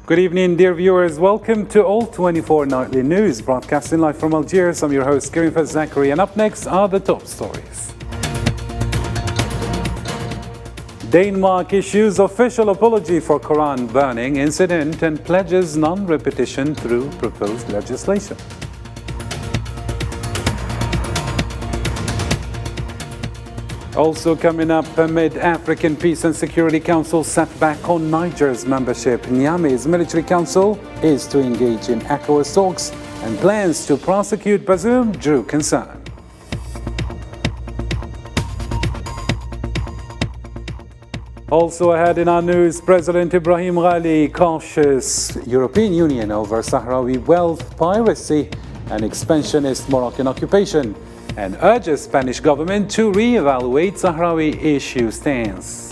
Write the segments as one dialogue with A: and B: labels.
A: Good evening, dear viewers. Welcome to All 24 Nightly News, broadcasting live from Algiers. I'm your host, Karim Zachary, and up next are the top stories. Denmark issues official apology for Quran burning incident and pledges non-repetition through proposed legislation. Also coming up, amid African Peace and Security Council setback on Niger's membership, Niamey's military council is to engage in ECOWAS talks and plans to prosecute Bazoum drew concern. Also ahead in our news, President Ibrahim Ghali cautious European Union over Sahrawi wealth piracy and expansionist Moroccan occupation, and urges Spanish government to re-evaluate Sahrawi issue stance.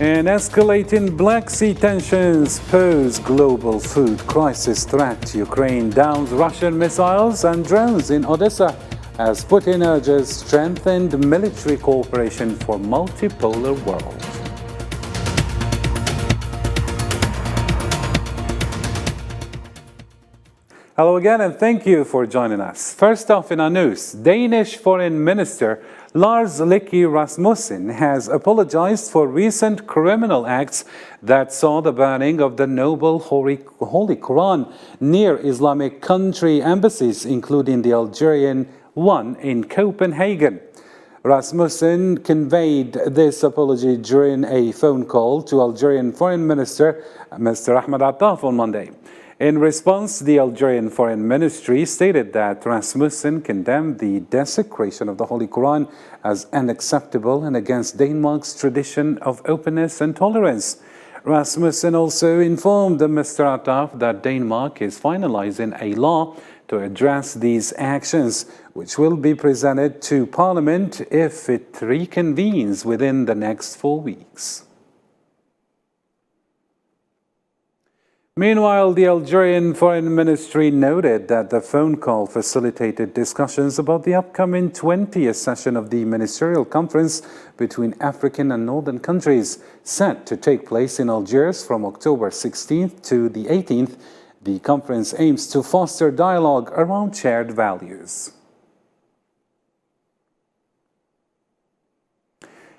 A: And escalating Black Sea tensions pose global food crisis threat. Ukraine downs Russian missiles and drones in Odessa as Putin urges strengthened military cooperation for multipolar world. Hello again, and thank you for joining us. First off in our news, Danish Foreign Minister Lars Løkke Rasmussen has apologized for recent criminal acts that saw the burning of the noble Holy Quran near Islamic country embassies, including the Algerian one in Copenhagen. Rasmussen conveyed this apology during a phone call to Algerian Foreign Minister Mr. Ahmed Attaf on Monday. In response, the Algerian Foreign Ministry stated that Rasmussen condemned the desecration of the Holy Quran as unacceptable and against Denmark's tradition of openness and tolerance. Rasmussen also informed Mr. Attaf that Denmark is finalizing a law to address these actions, which will be presented to Parliament if it reconvenes within the next 4 weeks. Meanwhile, the Algerian Foreign Ministry noted that the phone call facilitated discussions about the upcoming 20th session of the Ministerial Conference between African and Northern countries, set to take place in Algiers from October 16th to the 18th. The conference aims to foster dialogue around shared values.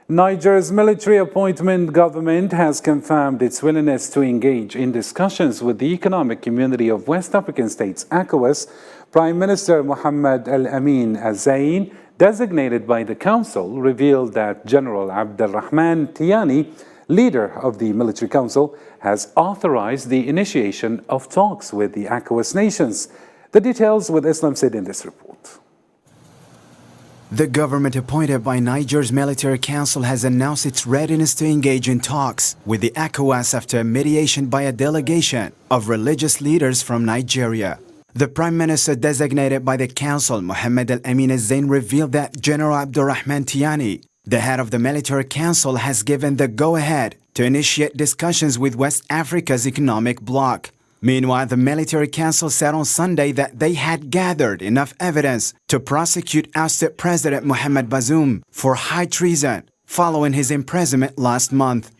A: Niger's military appointment government has confirmed its willingness to engage in discussions with the Economic Community of West African States, ECOWAS. Prime Minister Mohamed Al-Amin Al-Zain, designated by the Council, revealed that General Abdelrahman Tiani, leader of the Military Council, has authorized the initiation of talks with the ECOWAS nations. The details with Islam Sid in this report.
B: The government appointed by Niger's military council has announced its readiness to engage in talks with the ECOWAS after mediation by a delegation of religious leaders from Nigeria. The Prime Minister designated by the council, Mohamed Al-Amin Al-Zain, revealed that General Abdelrahman Tiani, the head of the military council, has given the go-ahead to initiate discussions with West Africa's economic bloc. Meanwhile, the military council said on Sunday that they had gathered enough evidence to prosecute ousted President Mohamed Bazoum for high treason following his imprisonment last month.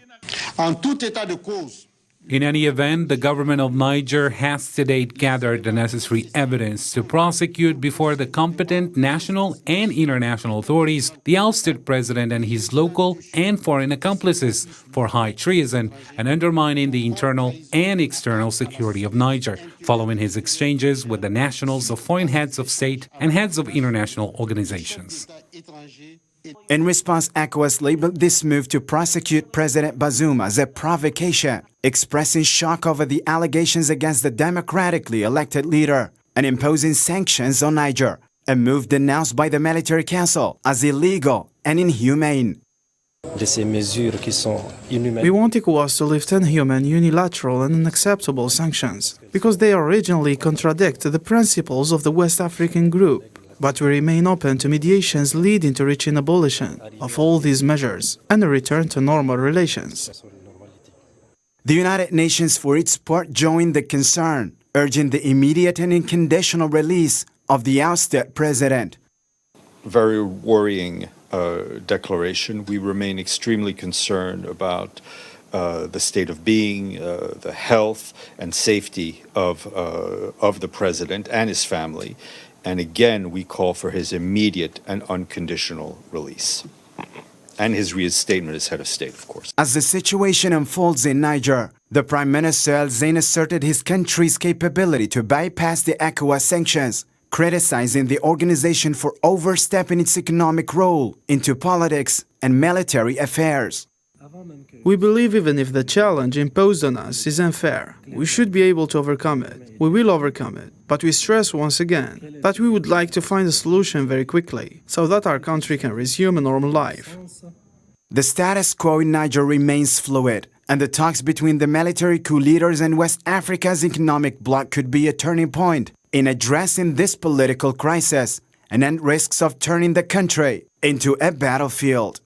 A: In any event, the government of Niger has to date gathered the necessary evidence to prosecute before the competent national and international authorities the ousted president and his local and foreign accomplices for high treason and undermining the internal and external security of Niger, following his exchanges with the nationals of foreign heads of state and heads of international organizations.
B: In response, ECOWAS labeled this move to prosecute President Bazoum as a provocation, expressing shock over the allegations against the democratically elected leader and imposing sanctions on Niger, a move denounced by the military council as illegal and inhumane.
C: We want ECOWAS to lift inhuman, unilateral and unacceptable sanctions because they originally contradict the principles of the West African Group. But we remain open to mediations leading to reaching abolition of all these measures and a return to normal relations.
B: The United Nations, for its part, joined the concern, urging the immediate and unconditional release of the ousted president.
D: Very worrying declaration. We remain extremely concerned about the state of being, the health and safety of the president and his family. And again, we call for his immediate and unconditional release. And his reinstatement as head of state, of course.
B: As the situation unfolds in Niger, the Prime Minister Al Zain asserted his country's capability to bypass the ECOWAS sanctions, criticizing the organization for overstepping its economic role into politics and military affairs.
C: We believe even if the challenge imposed on us is unfair, we should be able to overcome it. We will overcome it. But we stress once again that we would like to find a solution very quickly so that our country can resume a normal life.
B: The status quo in Niger remains fluid, and the talks between the military coup leaders and West Africa's economic bloc could be a turning point in addressing this political crisis and risks of turning the country into a battlefield.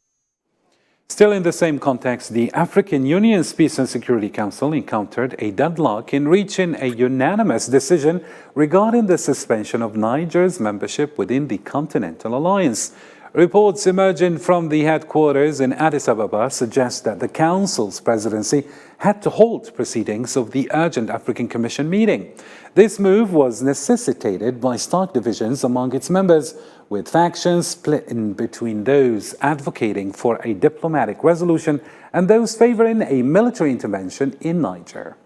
A: Still in the same context, the African Union's Peace and Security Council encountered a deadlock in reaching a unanimous decision regarding the suspension of Niger's membership within the Continental Alliance. Reports emerging from the headquarters in Addis Ababa suggest that the Council's presidency had to halt proceedings of the urgent African Commission meeting. This move was necessitated by stark divisions among its members, with factions split in between those advocating for a diplomatic resolution and those favoring a military intervention in Niger.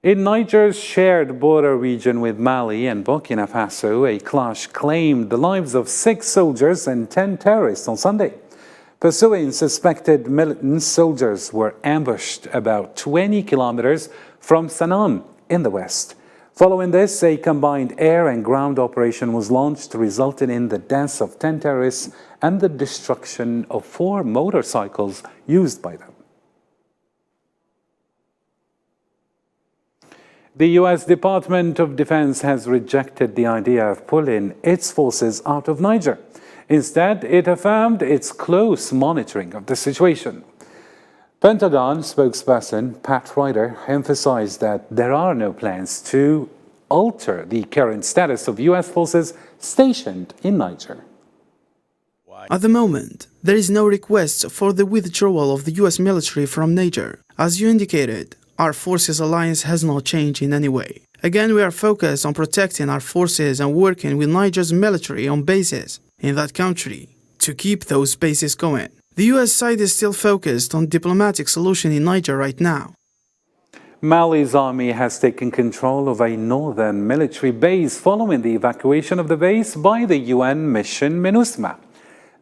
A: In Niger's shared border region with Mali and Burkina Faso, a clash claimed the lives of 6 soldiers and 10 terrorists on Sunday. Pursuing suspected militants, soldiers were ambushed about 20 kilometers from Sanaan in the west. Following this, a combined air and ground operation was launched, resulting in the deaths of 10 terrorists and the destruction of 4 motorcycles used by them. The U.S. Department of Defense has rejected the idea of pulling its forces out of Niger. Instead, it affirmed its close monitoring of the situation. Pentagon spokesperson Pat Ryder emphasized that there are no plans to alter the current status of U.S. forces stationed in Niger.
C: At the moment, there is no request for the withdrawal of the U.S. military from Niger. As you indicated, our forces alliance has not changed in any way. Again, we are focused on protecting our forces and working with Niger's military on bases in that country to keep those bases going. The U.S. side is still focused on diplomatic solution in Niger right now.
A: Mali's army has taken control of a northern military base following the evacuation of the base by the UN mission MINUSMA.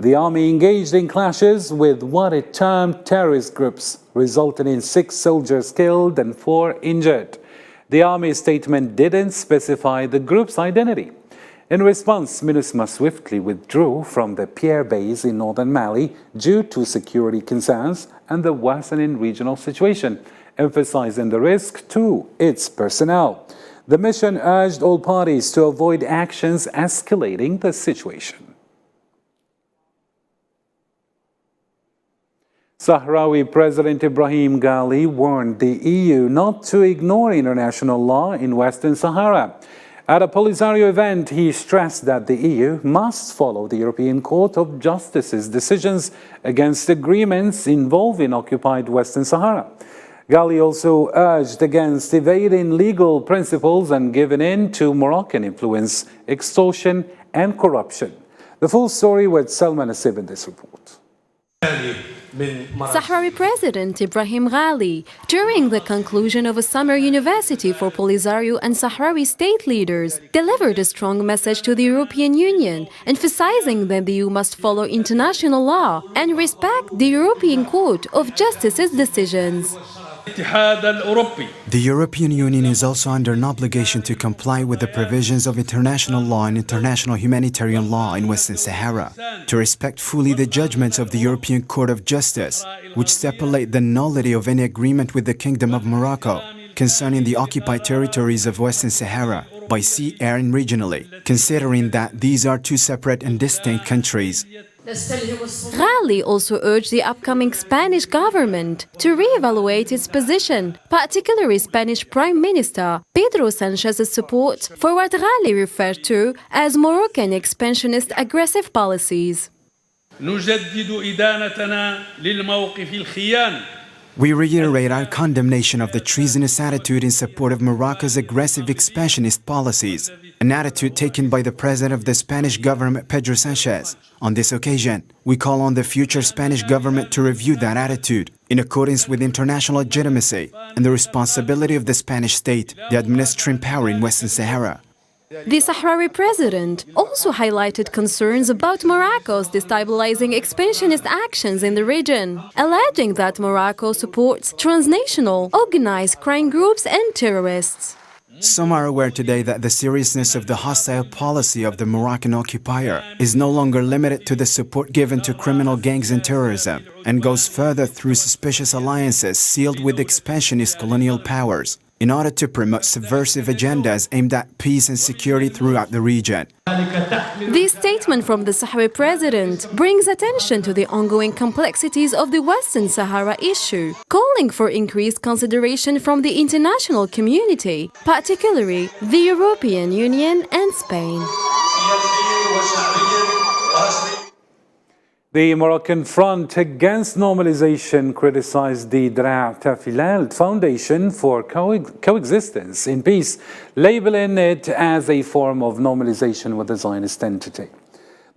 A: The army engaged in clashes with what it termed terrorist groups, resulting in 6 soldiers killed and 4 injured. The army statement didn't specify the group's identity. In response, MINUSMA swiftly withdrew from the Pierre base in northern Mali due to security concerns and the worsening regional situation, emphasizing the risk to its personnel. The mission urged all parties to avoid actions escalating the situation. Sahrawi President Ibrahim Ghali warned the EU not to ignore international law in Western Sahara. At a Polisario event, he stressed that the EU must follow the European Court of Justice's decisions against agreements involving occupied Western Sahara. Ghali also urged against evading legal principles and giving in to Moroccan influence, extortion and corruption. The full story with Salma Nasib in this report.
E: Sahrawi President Ibrahim Ghali, during the conclusion of a summer university for Polisario and Sahrawi state leaders, delivered a strong message to the European Union, emphasizing that the EU must follow international law and respect the European Court of Justice's decisions.
B: The European Union is also under an obligation to comply with the provisions of international law and international humanitarian law in Western Sahara, to respect fully the judgments of the European Court of Justice, which stipulate the nullity of any agreement with the Kingdom of Morocco concerning the occupied territories of Western Sahara by sea, air and regionally, considering that these are 2 separate and distinct countries.
E: Ghali also urged the upcoming Spanish government to re-evaluate its position, particularly Spanish Prime Minister Pedro Sanchez's support for what Ghali referred to as Moroccan expansionist aggressive policies.
F: نجدد إدانتنا للموقف الخيان.
B: We reiterate our condemnation of the treasonous attitude in support of Morocco's aggressive expansionist policies, an attitude taken by the president of the Spanish government, Pedro Sanchez. On this occasion, we call on the future Spanish government to review that attitude in accordance with international legitimacy and the responsibility of the Spanish state, the administering power in Western Sahara.
E: The Sahrawi president also highlighted concerns about Morocco's destabilizing expansionist actions in the region, alleging that Morocco supports transnational, organized crime groups and terrorists.
B: Some are aware today that the seriousness of the hostile policy of the Moroccan occupier is no longer limited to the support given to criminal gangs and terrorism, and goes further through suspicious alliances sealed with expansionist colonial powers, in order to promote subversive agendas aimed at peace and security throughout the region.
E: This statement from the Sahrawi president brings attention to the ongoing complexities of the Western Sahara issue, calling for increased consideration from the international community, particularly the European Union and Spain.
A: The Moroccan Front Against Normalization criticized the Filal Foundation for Coexistence in Peace, labeling it as a form of normalization with the Zionist entity.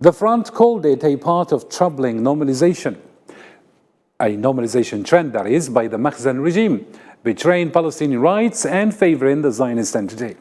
A: The front called it a part of troubling normalization, a normalization trend that is by the Makhzen regime, betraying Palestinian rights and favoring the Zionist entity.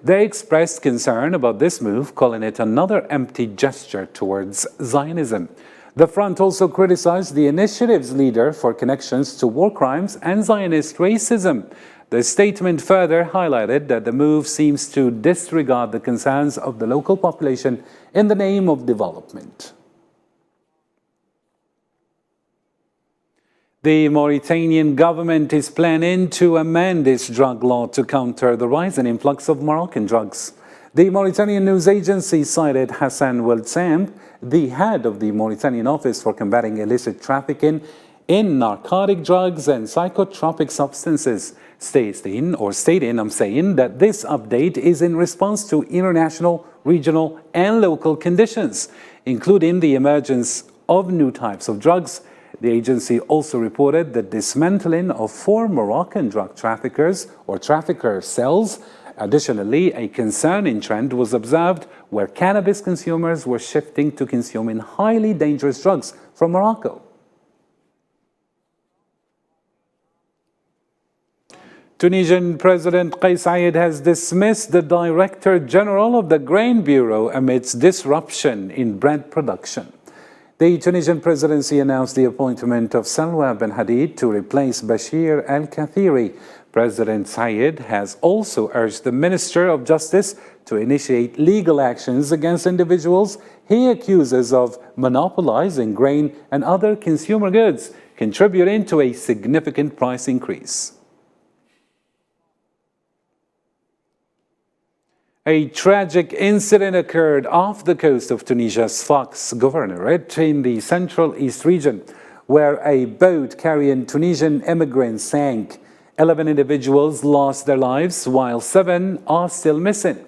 A: They expressed concern about this move, calling it another empty gesture towards Zionism. The front also criticized the initiative's leader for connections to war crimes and Zionist racism. The statement further highlighted that the move seems to disregard the concerns of the local population in the name of development. The Mauritanian government is planning to amend its drug law to counter the rising influx of Moroccan drugs. The Mauritanian news agency cited Hassan Weldsam, the head of the Mauritanian Office for Combating Illicit Trafficking in Narcotic Drugs and Psychotropic Substances, stating that this update is in response to international, regional, and local conditions, including the emergence of new types of drugs. The agency also reported the dismantling of 4 Moroccan drug traffickers or trafficker cells. Additionally, a concerning trend was observed where cannabis consumers were shifting to consuming highly dangerous drugs from Morocco. Tunisian President Kais Saied has dismissed the Director General of the Grain Bureau amidst disruption in bread production. The Tunisian presidency announced the appointment of Salwa Ben Hadid to replace Bashir al-Kathiri. President Saied has also urged the Minister of Justice to initiate legal actions against individuals he accuses of monopolizing grain and other consumer goods, contributing to a significant price increase. A tragic incident occurred off the coast of Tunisia's Sfax governorate in the Central East region, where a boat carrying Tunisian immigrants sank. 11 individuals lost their lives, while 7 are still missing.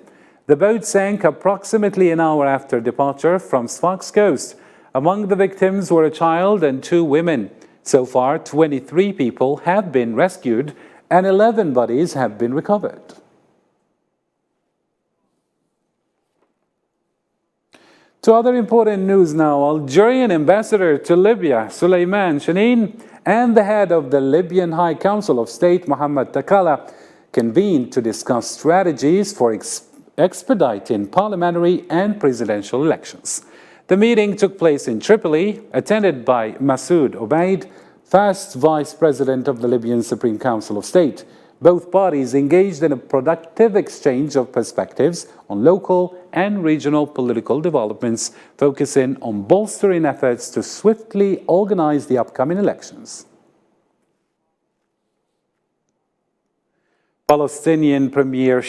A: The boat sank approximately an hour after departure from Sfax coast. Among the victims were a child and 2 women. So far, 23 people have been rescued and 11 bodies have been recovered. To other important news now, Algerian ambassador to Libya, Suleiman Shanine, and the head of the Libyan High Council of State, Mohammed Takala, convened to discuss strategies for expediting parliamentary and presidential elections. The meeting took place in Tripoli, attended by Masoud Obaid, first vice president of the Libyan Supreme Council of State. Both parties engaged in a productive exchange of perspectives on local and regional political developments, focusing on bolstering efforts to swiftly organize the upcoming elections. Palestinian Premier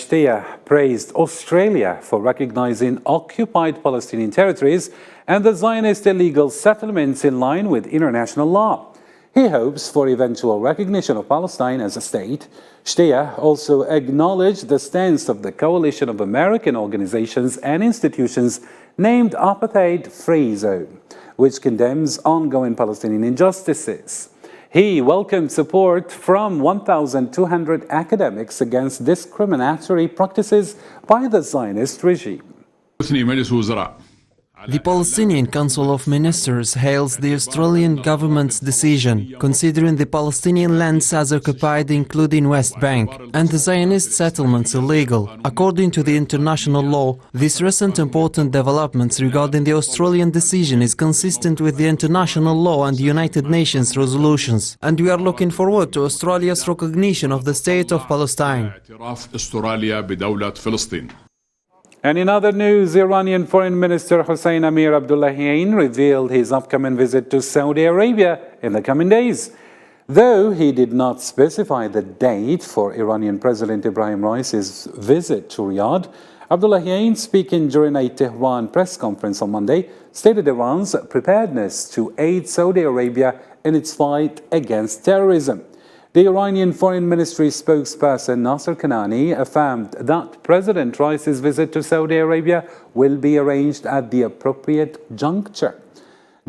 A: praised Australia for recognizing occupied Palestinian territories and the Zionist illegal settlements in line with international law. He hopes for eventual recognition of Palestine as a state. Shtea also acknowledged the stance of the coalition of American organizations and institutions named Apartheid-Free Zone, which condemns ongoing Palestinian injustices. He welcomed support from 1,200 academics against discriminatory practices by the Zionist regime.
G: The Palestinian Council of Ministers hails the Australian government's decision, considering the Palestinian lands as occupied, including West Bank, and the Zionist settlements illegal. According to the international law, these recent important developments regarding the Australian decision is consistent with the international law and United Nations resolutions, and we are looking forward to Australia's recognition of the state of Palestine.
A: And in other news, Iranian Foreign Minister Hossein Amir Abdullahian revealed his upcoming visit to Saudi Arabia in the coming days. Though he did not specify the date for Iranian President Ibrahim Raisi's visit to Riyadh, Abdullahian, speaking during a Tehran press conference on Monday, stated Iran's preparedness to aid Saudi Arabia in its fight against terrorism. The Iranian Foreign Ministry spokesperson Nasser Kanani affirmed that President Raisi's visit to Saudi Arabia will be arranged at the appropriate juncture,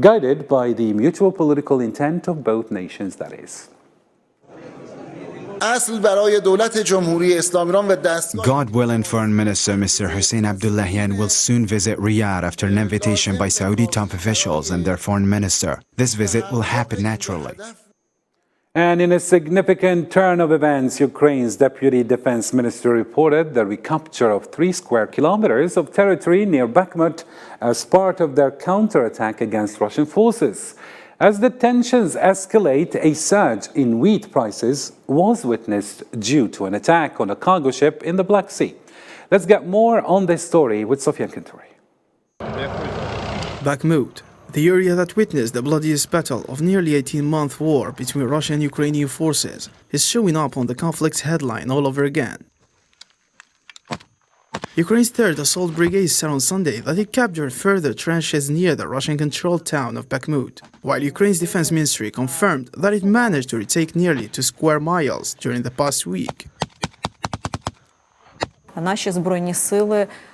A: guided by the mutual political intent of both nations, that is.
B: God willing, Foreign Minister Mr. Hossein Abdullahian will soon visit Riyadh after an invitation by Saudi top officials and their foreign minister. This visit will happen naturally.
A: And in a significant turn of events, Ukraine's Deputy Defense Minister reported the recapture of 3 square kilometers of territory near Bakhmut as part of their counterattack against Russian forces. As the tensions escalate, a surge in wheat prices was witnessed due to an attack on a cargo ship in the Black Sea. Let's get more on this story with Sofian Kinturi.
C: Bakhmut, the area that witnessed the bloodiest battle of nearly 18-month war between Russian and Ukrainian forces, is showing up on the conflict's headline all over again. Ukraine's 3rd Assault Brigade said on Sunday that it captured further trenches near the Russian-controlled town of Bakhmut, while Ukraine's Defense Ministry confirmed that it managed to retake nearly 2 square miles during the past week.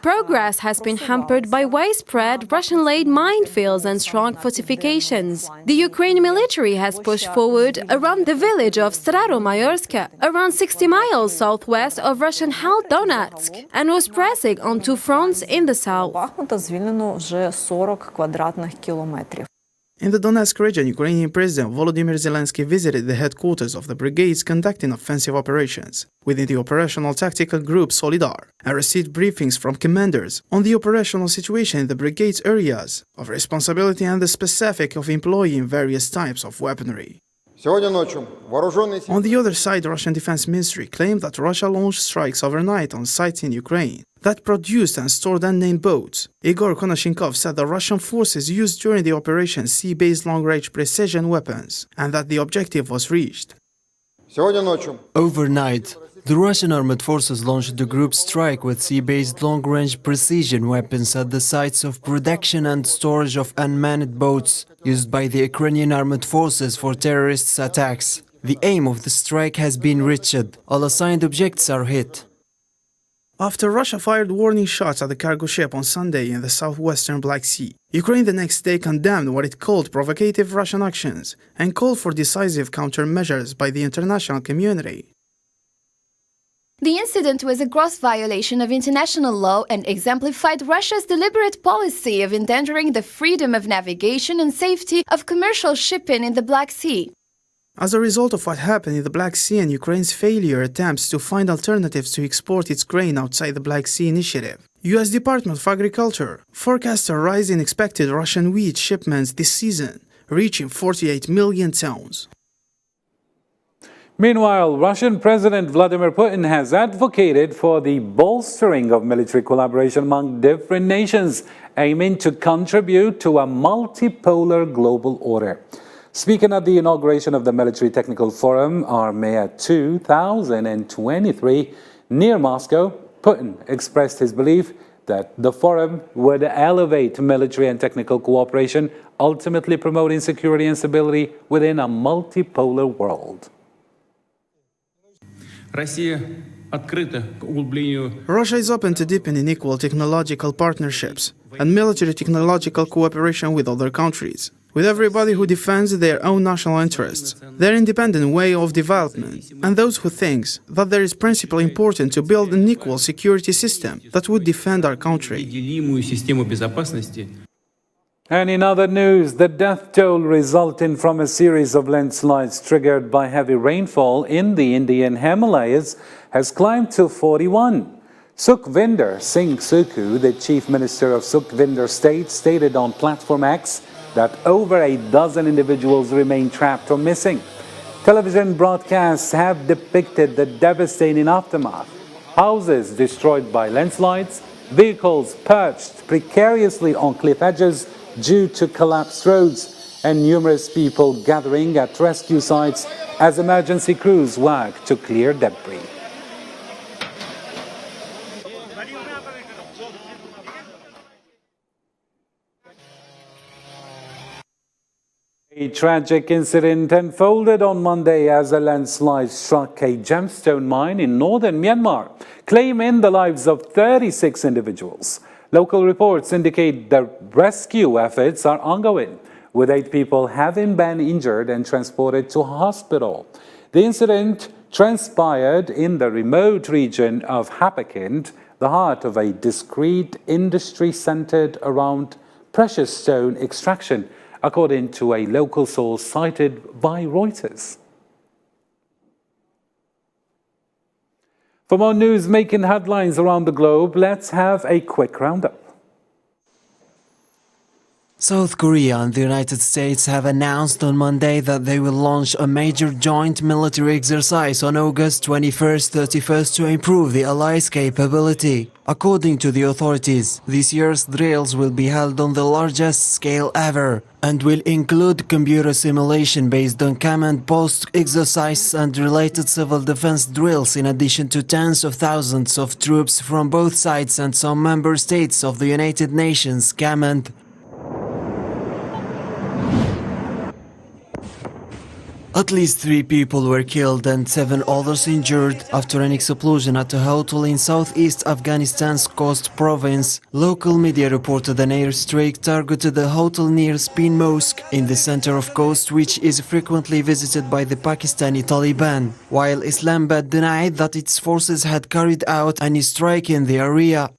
E: Progress has been hampered by widespread Russian-laid minefields and strong fortifications. The Ukrainian military has pushed forward around the village of Staromayorsk, around 60 miles southwest of Russian-held Donetsk, and was pressing on 2 fronts in the south.
C: In the Donetsk region, Ukrainian President Volodymyr Zelensky visited the headquarters of the brigades conducting offensive operations within the operational tactical group Solidar, and received briefings from commanders on the operational situation in the brigade's areas of responsibility and the specific of employing various types of weaponry. On the other side, the Russian Defense Ministry claimed that Russia launched strikes overnight on sites in Ukraine that produced and stored unnamed boats. Igor Konashenkov said the Russian forces used during the operation sea-based long-range precision weapons, and that the objective was reached.
G: Overnight, the Russian armed forces launched a group strike with sea-based long-range precision weapons at the sites of production and storage of unmanned boats used by the Ukrainian armed forces for terrorist attacks. The aim of the strike has been reached. All assigned objects are hit.
C: After Russia fired warning shots at the cargo ship on Sunday in the southwestern Black Sea, Ukraine the next day condemned what it called provocative Russian actions and called for decisive countermeasures by the international community.
H: The incident was a gross violation of international law and exemplified Russia's deliberate policy of endangering the freedom of navigation and safety of commercial shipping in the Black Sea.
C: As a result of what happened in the Black Sea and Ukraine's failure attempts to find alternatives to export its grain outside the Black Sea initiative, U.S. Department of Agriculture forecasts a rise in expected Russian wheat shipments this season, reaching 48 million tons.
A: Meanwhile, Russian President Vladimir Putin has advocated for the bolstering of military collaboration among different nations, aiming to contribute to a multipolar global order. Speaking at the inauguration of the Military Technical Forum, Armea 2023, near Moscow, Putin expressed his belief that the forum would elevate military and technical cooperation, ultimately promoting security and stability within a multipolar world.
C: Russia is open to deepening equal technological partnerships and military technological cooperation with other countries, with everybody who defends their own national interests, their independent way of development, and those who think that there is principally important to build an equal security system that would defend our country.
A: And in other news, the death toll resulting from a series of landslides triggered by heavy rainfall in the Indian Himalayas has climbed to 41. Sukhvinder Singh Sukhu, the Chief Minister of Sukhvinder State, stated on Platform X that over a dozen individuals remain trapped or missing. Television broadcasts have depicted the devastating aftermath. Houses destroyed by landslides, vehicles perched precariously on cliff edges due to collapsed roads, and numerous people gathering at rescue sites as emergency crews work to clear debris. A tragic incident unfolded on Monday as a landslide struck a gemstone mine in northern Myanmar, claiming the lives of 36 individuals. Local reports indicate the rescue efforts are ongoing, with 8 people having been injured and transported to hospital. The incident transpired in the remote region of Hapakind, the heart of a discrete industry centered around precious stone extraction, according to a local source cited by Reuters. For more news making headlines around the globe, let's have a quick roundup.
G: South Korea and the United States have announced on Monday that they will launch a major joint military exercise on August 21st-31st to improve the allies' capability. According to the authorities, this year's drills will be held on the largest scale ever and will include computer simulation based on command post exercises and related civil defense drills, in addition to tens of thousands of troops from both sides and some member states of the United Nations command. At least 3 people were killed and 7 others injured after an explosion at a hotel in southeast Afghanistan's Khost province. Local media reported an airstrike targeted a hotel near Spin Mosque in the center of Khost, which is frequently visited by the Pakistani Taliban, while Islamabad denied that its forces had carried out any strike in the area.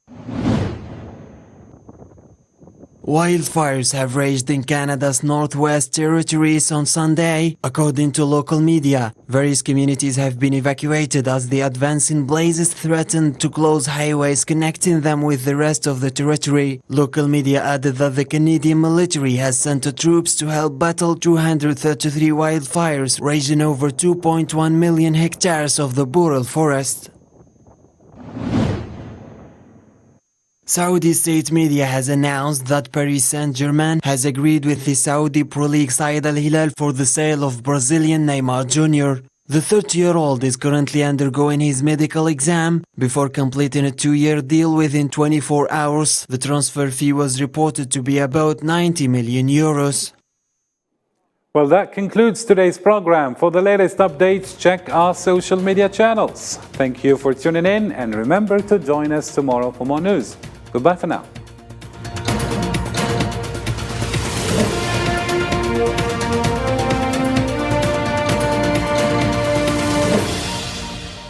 G: Wildfires have raged in Canada's Northwest Territories on Sunday. According to local media, various communities have been evacuated as the advancing blazes threatened to close highways connecting them with the rest of the territory. Local media added that the Canadian military has sent troops to help battle 233 wildfires raging over 2.1 million hectares of the boreal forest. Saudi state media has announced that Paris Saint-Germain has agreed with the Saudi Pro League side Al Hilal for the sale of Brazilian Neymar Jr. The 30-year-old is currently undergoing his medical exam before completing a 2-year deal within 24 hours. The transfer fee was reported to be about 90 million euros.
A: Well, that concludes today's program. For the latest updates, check our social media channels. Thank you for tuning in, and remember to join us tomorrow for more news. Goodbye for now.